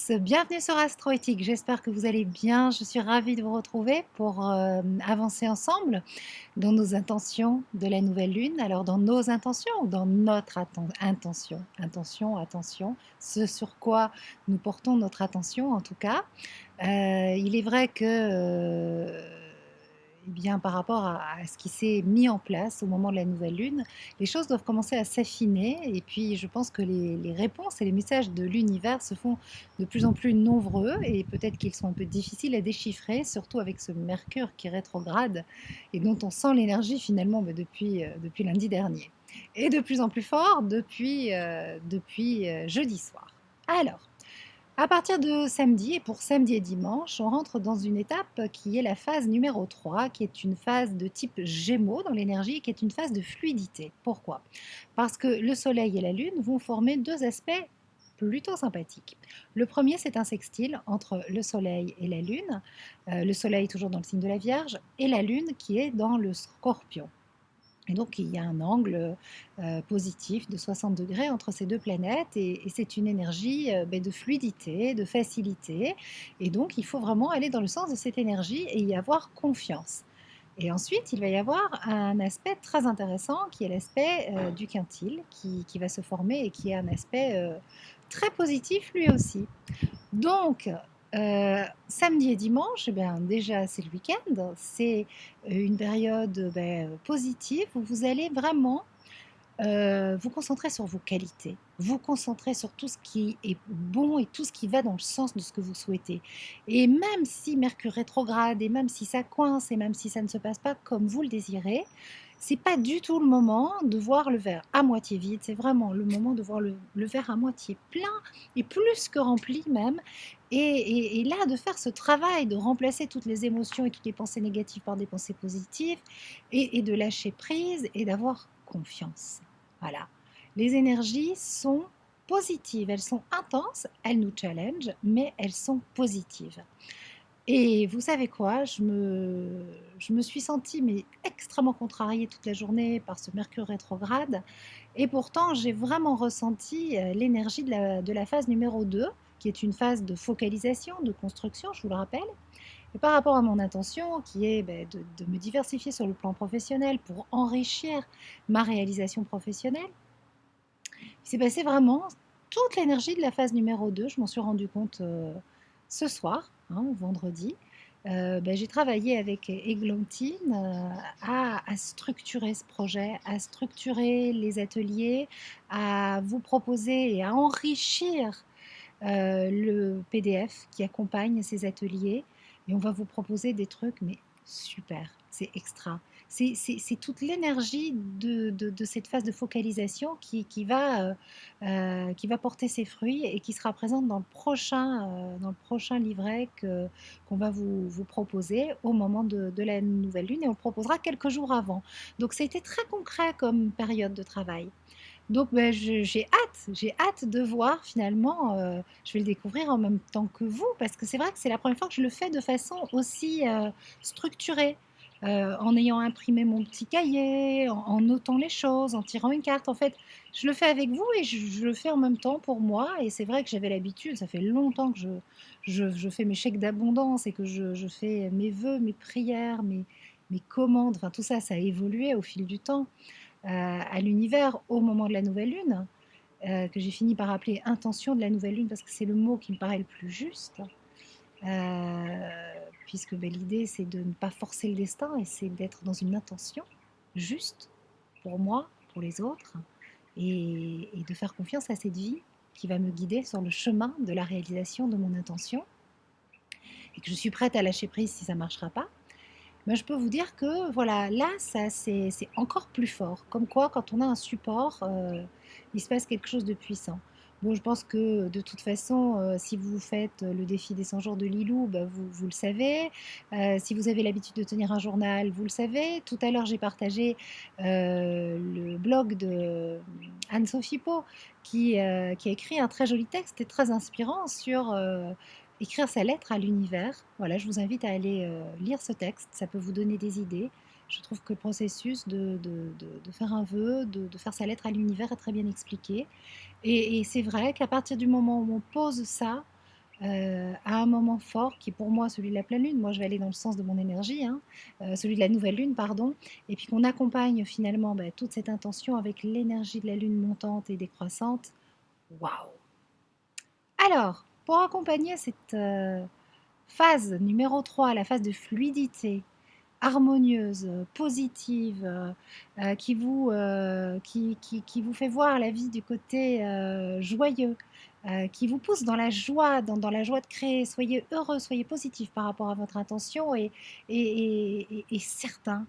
tous, bienvenue sur Astroéthique. J'espère que vous allez bien. Je suis ravie de vous retrouver pour avancer ensemble dans nos intentions de la nouvelle lune. Alors, dans nos intentions ou dans notre intention? Intention, attention, ce sur quoi nous portons notre attention en tout cas. Il est vrai que, eh bien, par rapport à ce qui s'est mis en place au moment de la nouvelle lune, les choses doivent commencer à s'affiner. Et puis, je pense que les réponses et les messages de l'univers se font de plus en plus nombreux et peut-être qu'ils sont un peu difficiles à déchiffrer, surtout avec ce Mercure qui rétrograde et dont on sent l'énergie finalement depuis lundi dernier. Et de plus en plus fort depuis jeudi soir. Alors, à partir de samedi, et pour samedi et dimanche, on rentre dans une étape qui est la phase numéro 3, qui est une phase de type Gémeaux dans l'énergie, qui est une phase de fluidité. Pourquoi? Parce que le Soleil et la Lune vont former deux aspects plutôt sympathiques. Le premier, c'est un sextile entre le Soleil et la Lune. Le Soleil toujours dans le signe de la Vierge, et la Lune qui est dans le Scorpion. Et donc, il y a un angle positif de 60 degrés entre ces deux planètes et c'est une énergie de fluidité, de facilité. Et donc, il faut vraiment aller dans le sens de cette énergie et y avoir confiance. Et ensuite, il va y avoir un aspect très intéressant qui est l'aspect du quintile qui va se former et qui est un aspect très positif lui aussi. Donc, samedi et dimanche, eh bien, déjà, c'est le week-end, c'est une période positive où vous allez vraiment vous concentrer sur vos qualités, vous concentrer sur tout ce qui est bon et tout ce qui va dans le sens de ce que vous souhaitez. Et même si Mercure rétrograde, et même si ça coince, et même si ça ne se passe pas comme vous le désirez, c'est pas du tout le moment de voir le verre à moitié vide, c'est vraiment le moment de voir le verre à moitié plein et plus que rempli même. Et là, de faire ce travail de remplacer toutes les émotions et toutes les pensées négatives par des pensées positives et de lâcher prise et d'avoir confiance. Voilà. Les énergies sont positives, elles sont intenses, elles nous challengent, mais elles sont positives. Et vous savez quoi? Je me suis sentie mais extrêmement contrariée toute la journée par ce Mercure rétrograde. Et pourtant, j'ai vraiment ressenti l'énergie de la phase numéro 2, qui est une phase de focalisation, de construction, je vous le rappelle. Et par rapport à mon intention, qui est de me diversifier sur le plan professionnel pour enrichir ma réalisation professionnelle, il s'est passé vraiment toute l'énergie de la phase numéro 2. Je m'en suis rendu compte ce soir, hein, vendredi. J'ai travaillé avec Églantine à structurer ce projet, à structurer les ateliers, à vous proposer et à enrichir le PDF qui accompagne ces ateliers. Et on va vous proposer des trucs, mais super, c'est extra. C'est toute l'énergie de cette phase de focalisation qui va porter ses fruits et qui sera présente dans le prochain livret qu'on va vous proposer au moment de la nouvelle lune et on le proposera quelques jours avant. Donc ça a été très concret comme période de travail. Donc j'ai hâte de voir finalement, je vais le découvrir en même temps que vous, parce que c'est vrai que c'est la première fois que je le fais de façon aussi structurée, en ayant imprimé mon petit cahier, en notant les choses, en tirant une carte. En fait, je le fais avec vous et je le fais en même temps pour moi. Et c'est vrai que j'avais l'habitude, ça fait longtemps que je fais mes chèques d'abondance et que je fais mes vœux, mes prières, mes commandes, enfin tout ça, ça a évolué au fil du temps à l'univers au moment de la nouvelle lune, que j'ai fini par appeler intention de la nouvelle lune parce que c'est le mot qui me paraît le plus juste, puisque l'idée c'est de ne pas forcer le destin et c'est d'être dans une intention juste pour moi, pour les autres, et de faire confiance à cette vie qui va me guider sur le chemin de la réalisation de mon intention et que je suis prête à lâcher prise si ça ne marchera pas. Mais je peux vous dire que voilà, là, ça, c'est encore plus fort. Comme quoi, quand on a un support, il se passe quelque chose de puissant. Bon, je pense que de toute façon, si vous faites le défi des 100 jours de Lilou, vous le savez. Si vous avez l'habitude de tenir un journal, vous le savez. Tout à l'heure, j'ai partagé le blog de Anne-Sophie Pau qui a écrit un très joli texte et très inspirant sur écrire sa lettre à l'univers. Voilà, je vous invite à aller lire ce texte, ça peut vous donner des idées. Je trouve que le processus de faire un vœu, de faire sa lettre à l'univers est très bien expliqué. Et c'est vrai qu'à partir du moment où on pose ça, à un moment fort qui est pour moi celui de la pleine lune. Moi, je vais aller dans le sens de mon énergie, hein, celui de la nouvelle lune, pardon, et puis qu'on accompagne finalement toute cette intention avec l'énergie de la lune montante et décroissante. Waouh! Alors, pour accompagner cette phase numéro 3, la phase de fluidité, harmonieuse, positive, qui vous fait voir la vie du côté joyeux, qui vous pousse dans la joie, dans la joie de créer. Soyez heureux, soyez positif par rapport à votre intention et certain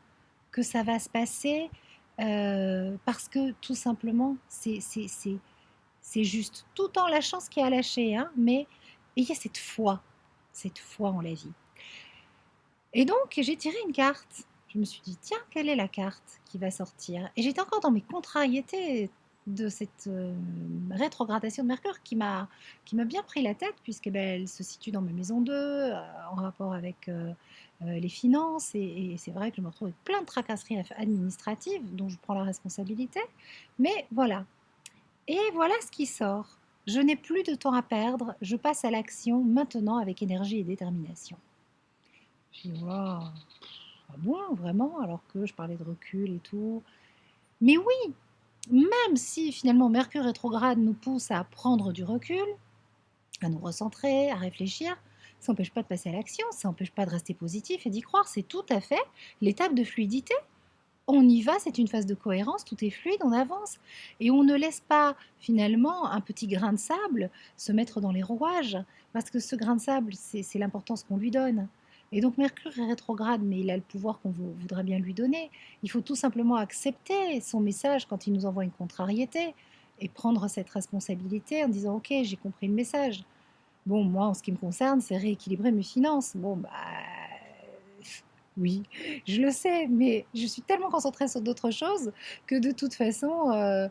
que ça va se passer parce que tout simplement, c'est juste. Tout en lâchant ce qui a lâché, hein, mais ayez cette foi en la vie. Et donc, j'ai tiré une carte. Je me suis dit, tiens, quelle est la carte qui va sortir? Et j'étais encore dans mes contrariétés de cette rétrogradation de Mercure qui m'a bien pris la tête, puisque elle se situe dans ma maison 2, en rapport avec les finances. Et c'est vrai que je me retrouve avec plein de tracasseries administratives dont je prends la responsabilité. Mais voilà. Et voilà ce qui sort. Je n'ai plus de temps à perdre. Je passe à l'action maintenant avec énergie et détermination. J'ai dit, waouh, ah bon, vraiment? Alors que je parlais de recul et tout. Mais oui, même si finalement Mercure rétrograde nous pousse à prendre du recul, à nous recentrer, à réfléchir, ça n'empêche pas de passer à l'action, ça n'empêche pas de rester positif et d'y croire. C'est tout à fait l'étape de fluidité. On y va, c'est une phase de cohérence, tout est fluide, on avance. Et on ne laisse pas finalement un petit grain de sable se mettre dans les rouages, parce que ce grain de sable, c'est l'importance qu'on lui donne. Et donc Mercure est rétrograde, mais il a le pouvoir qu'on voudrait bien lui donner. Il faut tout simplement accepter son message quand il nous envoie une contrariété et prendre cette responsabilité en disant ok, j'ai compris le message. Bon, moi, en ce qui me concerne, c'est rééquilibrer mes finances. Bon, bah, oui, je le sais, mais je suis tellement concentrée sur d'autres choses que de toute façon,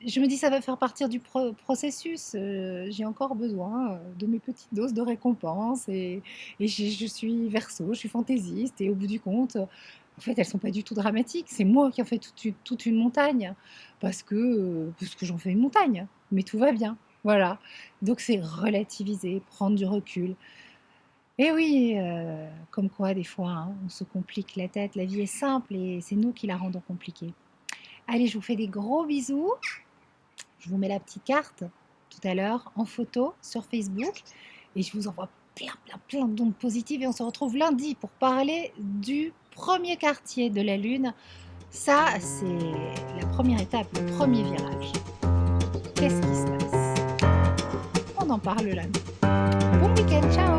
je me dis ça va faire partie du processus. J'ai encore besoin de mes petites doses de récompense et je suis verso, je suis fantaisiste et au bout du compte, en fait, elles sont pas du tout dramatiques. C'est moi qui en fais toute une montagne parce que j'en fais une montagne, mais tout va bien. Voilà. Donc c'est relativiser, prendre du recul. Et oui, comme quoi des fois, hein, on se complique la tête. La vie est simple et c'est nous qui la rendons compliquée. Allez, je vous fais des gros bisous. Je vous mets la petite carte tout à l'heure en photo sur Facebook et je vous envoie plein d'ondes positives et on se retrouve lundi pour parler du premier quartier de la Lune. Ça, c'est la première étape, le premier virage. Qu'est-ce qui se passe? On en parle lundi. Bon week-end, ciao!